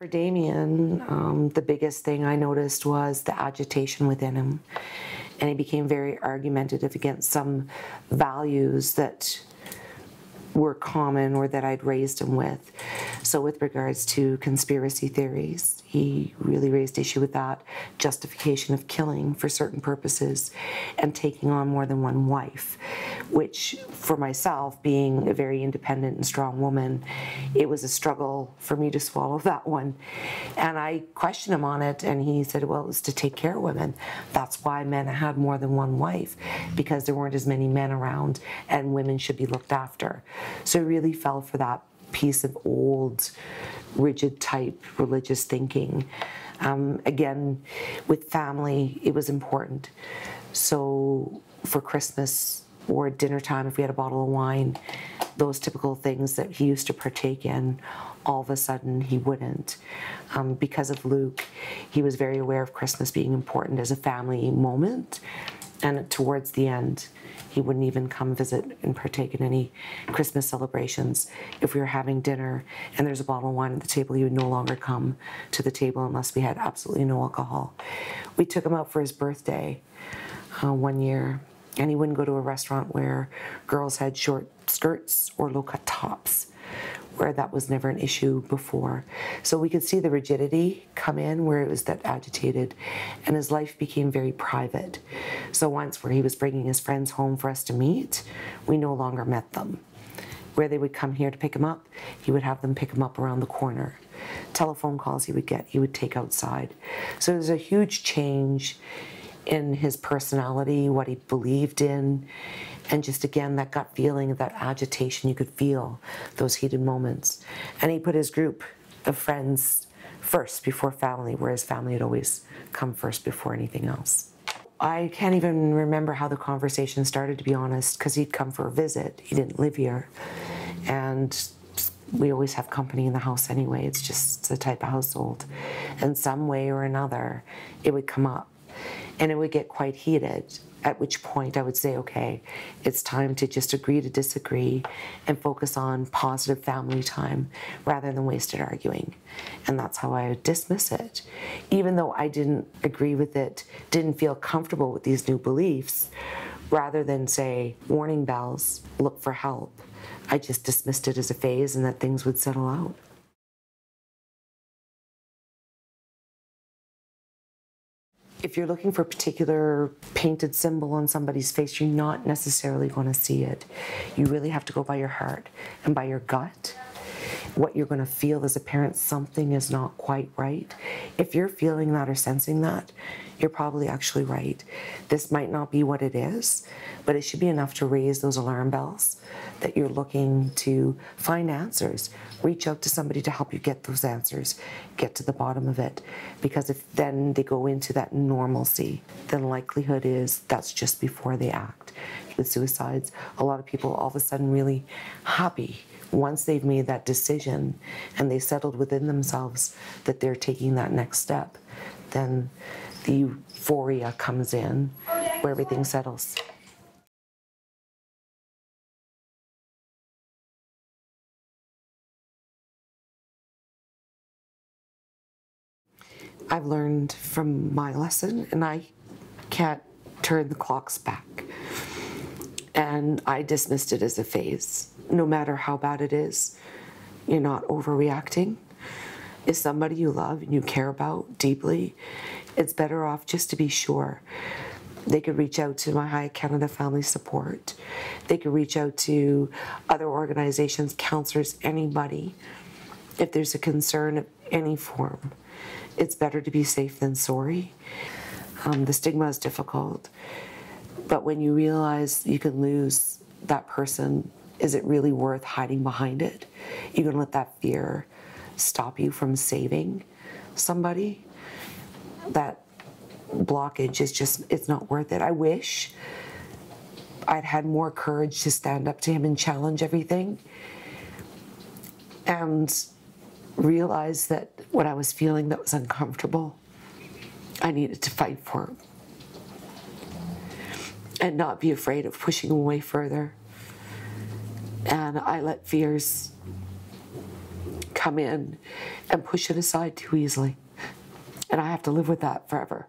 For Damian, the biggest thing I noticed was the agitation within him. And he became very argumentative against some values that were common or that I'd raised him with. So with regards to conspiracy theories, he really raised issue with that, justification of killing for certain purposes, and taking on more than one wife, which for myself, being a very independent and strong woman, it was a struggle for me to swallow that one. And I questioned him on it, and he said, well, it was to take care of women. That's why men had more than one wife, because there weren't as many men around and women should be looked after. So I really fell for that piece of old, rigid type religious thinking. Again, with family, it was important. So for Christmas or dinner time, if we had a bottle of wine, those typical things that he used to partake in, all of a sudden he wouldn't. Because of Luke, he was very aware of Christmas being important as a family moment. And towards the end, he wouldn't even come visit and partake in any Christmas celebrations. If we were having dinner and there's a bottle of wine at the table, he would no longer come to the table unless we had absolutely no alcohol. We took him out for his birthday one year, and he wouldn't go to a restaurant where girls had short skirts or low-cut tops, where that was never an issue before. So we could see the rigidity come in where it was that agitated, and his life became very private. So once where he was bringing his friends home for us to meet, we no longer met them. Where they would come here to pick him up, he would have them pick him up around the corner. Telephone calls he would take outside. So there's a huge change in his personality, what he believed in, and just again that gut feeling of that agitation. You could feel those heated moments. And he put his group of friends first before family, whereas family had always come first before anything else. I can't even remember how the conversation started, to be honest, because he'd come for a visit. He didn't live here. And we always have company in the house anyway. It's just the type of household. And some way or another, it would come up. And it would get quite heated, at which point I would say, okay, it's time to just agree to disagree and focus on positive family time rather than wasted arguing. And that's how I would dismiss it. Even though I didn't agree with it, didn't feel comfortable with these new beliefs, rather than say, warning bells, look for help, I just dismissed it as a phase and that things would settle out. If you're looking for a particular painted symbol on somebody's face, you're not necessarily going to see it. You really have to go by your heart and by your gut. What you're going to feel as a parent, something is not quite right. If you're feeling that or sensing that, you're probably actually right. This might not be what it is, but it should be enough to raise those alarm bells that you're looking to find answers. Reach out to somebody to help you get those answers, get to the bottom of it. Because if then they go into that normalcy, then likelihood is that's just before they act. With suicides, a lot of people all of a sudden really happy once they've made that decision and they settled within themselves that they're taking that next step. Then the euphoria comes in where everything settles. I've learned from my lesson, and I can't turn the clocks back. And I dismissed it as a phase. No matter how bad it is, you're not overreacting. Is somebody you love and you care about deeply, it's better off just to be sure. They could reach out to my Hayat Canada Family Support. They could reach out to other organizations, counselors, anybody. If there's a concern of any form, it's better to be safe than sorry. The stigma is difficult, but when you realize you can lose that person, is it really worth hiding behind it? You're going to let that fear stop you from saving somebody? That blockage is just, it's not worth it. I wish I'd had more courage to stand up to him and challenge everything and realize that what I was feeling that was uncomfortable, I needed to fight for him and not be afraid of pushing him away further. And I let fears come in and push it aside too easily. And I have to live with that forever.